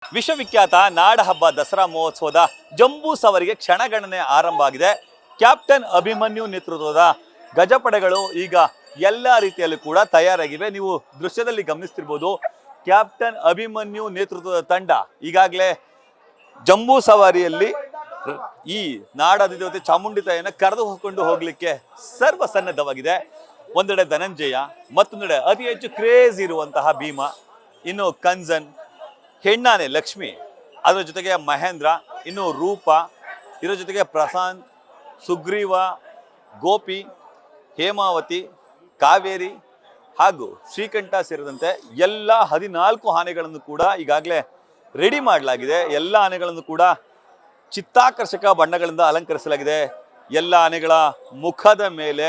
ವಿಶ್ವವಿಖ್ಯಾತ ನಾಡಹಬ್ಬ ದಸರಾ ಮಹೋತ್ಸವದ ಜಂಬೂ ಸವಾರಿಗೆ ಕ್ಷಣಗಣನೆ ಆರಂಭ ಆಗಿದೆ. ಕ್ಯಾಪ್ಟನ್ ಅಭಿಮನ್ಯು ನೇತೃತ್ವದ ಗಜಪಡೆಗಳು ಈಗ ಎಲ್ಲ ರೀತಿಯಲ್ಲೂ ಕೂಡ ತಯಾರಾಗಿವೆ. ನೀವು ದೃಶ್ಯದಲ್ಲಿ ಗಮನಿಸ್ತಿರ್ಬೋದು, ಕ್ಯಾಪ್ಟನ್ ಅಭಿಮನ್ಯು ನೇತೃತ್ವದ ತಂಡ ಈಗಾಗಲೇ ಜಂಬೂ ಸವಾರಿಯಲ್ಲಿ ಈ ನಾಡಾಧಿದೇವತೆ ಚಾಮುಂಡಿ ತಾಯಿಯನ್ನು ಕರೆದು ಹೊತ್ಕೊಂಡು ಹೋಗ್ಲಿಕ್ಕೆ ಸರ್ವ ಸನ್ನದ್ಧವಾಗಿದೆ. ಒಂದೆಡೆ ಧನಂಜಯ, ಮತ್ತೊಂದೆಡೆ ಅತಿ ಹೆಚ್ಚು ಕ್ರೇಜ್ ಇರುವಂತಹ ಭೀಮ, ಇನ್ನು ಕಂಜನ್, ಹೆಣ್ಣಾನೆ ಲಕ್ಷ್ಮಿ, ಅದರ ಜೊತೆಗೆ ಮಹೇಂದ್ರ, ಇನ್ನು ರೂಪ, ಇದರ ಜೊತೆಗೆ ಪ್ರಶಾಂತ್, ಸುಗ್ರೀವ, ಗೋಪಿ, ಹೇಮಾವತಿ, ಕಾವೇರಿ ಹಾಗೂ ಶ್ರೀಕಂಠ ಸೇರಿದಂತೆ ಎಲ್ಲ 14 ಆನೆಗಳನ್ನು ಕೂಡ ಈಗಾಗಲೇ ರೆಡಿ ಮಾಡಲಾಗಿದೆ. ಎಲ್ಲ ಆನೆಗಳನ್ನು ಕೂಡ ಚಿತ್ತಾಕರ್ಷಕ ಬಣ್ಣಗಳಿಂದ ಅಲಂಕರಿಸಲಾಗಿದೆ. ಎಲ್ಲ ಆನೆಗಳ ಮುಖದ ಮೇಲೆ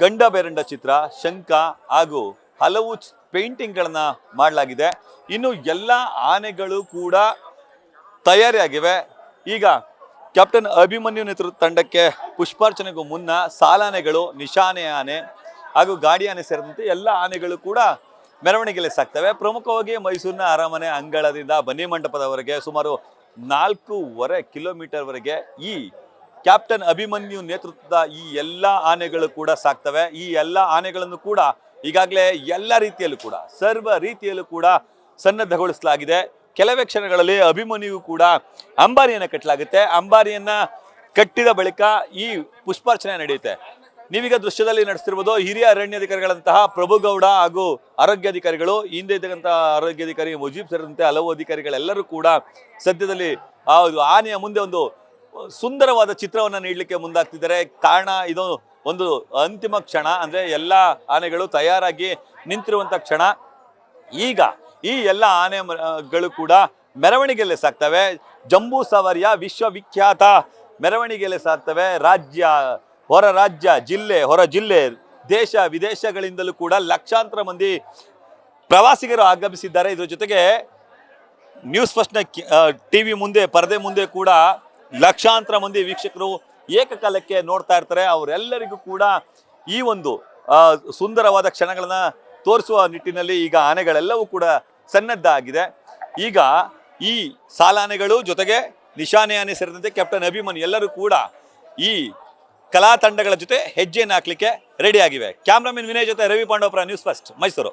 ಗಂಡ ಬೇರಂಡ ಚಿತ್ರ, ಶಂಖ ಹಾಗೂ ಹಲವು ಪೇಂಟಿಂಗ್ಗಳನ್ನ ಮಾಡಲಾಗಿದೆ. ಇನ್ನು ಎಲ್ಲ ಆನೆಗಳು ಕೂಡ ತಯಾರಿಯಾಗಿವೆ. ಈಗ ಕ್ಯಾಪ್ಟನ್ ಅಭಿಮನ್ಯು ನೇತೃತ್ವ ತಂಡಕ್ಕೆ ಪುಷ್ಪಾರ್ಚನೆಗೂ ಮುನ್ನ ಸಾಲಾನೆಗಳು, ನಿಶಾನೆ ಆನೆ ಹಾಗೂ ಗಾಡಿ ಆನೆ ಸೇರಿದಂತೆ ಎಲ್ಲ ಆನೆಗಳು ಕೂಡ ಮೆರವಣಿಗೆಯಲ್ಲಿ ಸಾಕ್ತವೆ. ಪ್ರಮುಖವಾಗಿ ಮೈಸೂರಿನ ಅರಮನೆ ಅಂಗಳದಿಂದ ಬನ್ನಿ ಮಂಟಪದವರೆಗೆ ಸುಮಾರು 4.5 ಕಿಲೋಮೀಟರ್ವರೆಗೆ ಈ ಕ್ಯಾಪ್ಟನ್ ಅಭಿಮನ್ಯು ನೇತೃತ್ವದ ಈ ಎಲ್ಲ ಆನೆಗಳು ಕೂಡ ಸಾಕ್ತವೆ. ಈ ಎಲ್ಲ ಆನೆಗಳನ್ನು ಕೂಡ ಈಗಾಗಲೇ ಎಲ್ಲ ರೀತಿಯಲ್ಲೂ ಕೂಡ ಸರ್ವ ರೀತಿಯಲ್ಲೂ ಕೂಡ ಸನ್ನದ್ಧಗೊಳಿಸಲಾಗಿದೆ. ಕೆಲವೇ ಕ್ಷಣಗಳಲ್ಲಿ ಅಭಿಮನ್ಯು ಕೂಡ ಅಂಬಾರಿಯನ್ನು ಕಟ್ಟಲಾಗುತ್ತೆ. ಅಂಬಾರಿಯನ್ನ ಕಟ್ಟಿದ ಬಳಿಕ ಈ ಪುಷ್ಪಾರ್ಚನೆ ನಡೆಯುತ್ತೆ. ನೀವೀಗ ದೃಶ್ಯದಲ್ಲಿ ನಡೆಸ್ತಿರ್ಬೋದು, ಹಿರಿಯ ಅರಣ್ಯಾಧಿಕಾರಿಗಳಂತಹ ಪ್ರಭುಗೌಡ ಹಾಗೂ ಆರೋಗ್ಯಾಧಿಕಾರಿಗಳು, ಹಿಂದೆ ಇದ್ದಕ್ಕಂತಹ ಆರೋಗ್ಯಾಧಿಕಾರಿ ಮುಜೀಬ್ ಸೇರಿದಂತೆ ಹಲವು ಅಧಿಕಾರಿಗಳೆಲ್ಲರೂ ಕೂಡ ಸದ್ಯದಲ್ಲಿ ಆ ಆನೆಯ ಮುಂದೆ ಒಂದು ಸುಂದರವಾದ ಚಿತ್ರವನ್ನು ನೀಡಲಿಕ್ಕೆ ಮುಂದಾಗ್ತಿದ್ದಾರೆ. ಕಾರಣ ಇದು ಒಂದು ಅಂತಿಮ ಕ್ಷಣ, ಅಂದ್ರೆ ಎಲ್ಲ ಆನೆಗಳು ತಯಾರಾಗಿ ನಿಂತಿರುವಂತ ಕ್ಷಣ. ಈಗ ಈ ಎಲ್ಲ ಆನೆಗಳು ಕೂಡ ಮೆರವಣಿಗೆಯಲ್ಲಿ ಸಾಕ್ತವೆ. ಜಂಬೂ ಸವಾರಿಯ ವಿಶ್ವವಿಖ್ಯಾತ ಮೆರವಣಿಗೆಯಲ್ಲಿ ಸಾಕ್ತವೆ. ರಾಜ್ಯ, ಹೊರ ರಾಜ್ಯ, ಜಿಲ್ಲೆ, ಹೊರ ಜಿಲ್ಲೆ, ದೇಶ ವಿದೇಶಗಳಿಂದಲೂ ಕೂಡ ಲಕ್ಷಾಂತರ ಮಂದಿ ಪ್ರವಾಸಿಗರು ಆಗಮಿಸಿದ್ದಾರೆ. ಇದ್ರ ಜೊತೆಗೆ ನ್ಯೂಸ್ ಫಸ್ಟ್ನ ಟಿವಿ ಮುಂದೆ, ಪರದೆ ಮುಂದೆ ಕೂಡ ಲಕ್ಷಾಂತರ ಮಂದಿ ವೀಕ್ಷಕರು ಏಕಕಾಲಕ್ಕೆ ನೋಡ್ತಾ ಇರ್ತಾರೆ. ಅವರೆಲ್ಲರಿಗೂ ಕೂಡ ಈ ಒಂದು ಸುಂದರವಾದ ಕ್ಷಣಗಳನ್ನ ತೋರಿಸುವ ನಿಟ್ಟಿನಲ್ಲಿ ಈಗ ಆನೆಗಳೆಲ್ಲವೂ ಕೂಡ ಸನ್ನದ್ಧ ಆಗಿದೆ. ಈಗ ಈ ಸಾಲಾನೆಗಳು ಜೊತೆಗೆ ನಿಶಾನೆ ಆನೆ ಸೇರಿದಂತೆ ಕ್ಯಾಪ್ಟನ್ ಅಭಿಮನ್ಯು ಎಲ್ಲರೂ ಕೂಡ ಈ ಕಲಾ ತಂಡಗಳ ಜೊತೆ ಹೆಜ್ಜೆಯನ್ನು ಹಾಕ್ಲಿಕ್ಕೆ ರೆಡಿ ಆಗಿವೆ. ಕ್ಯಾಮ್ರಾಮನ್ ವಿನಯ್ ಜೊತೆ ರವಿ ಪಾಂಡವಪುರ, ನ್ಯೂಸ್ ಫಸ್ಟ್, ಮೈಸೂರು.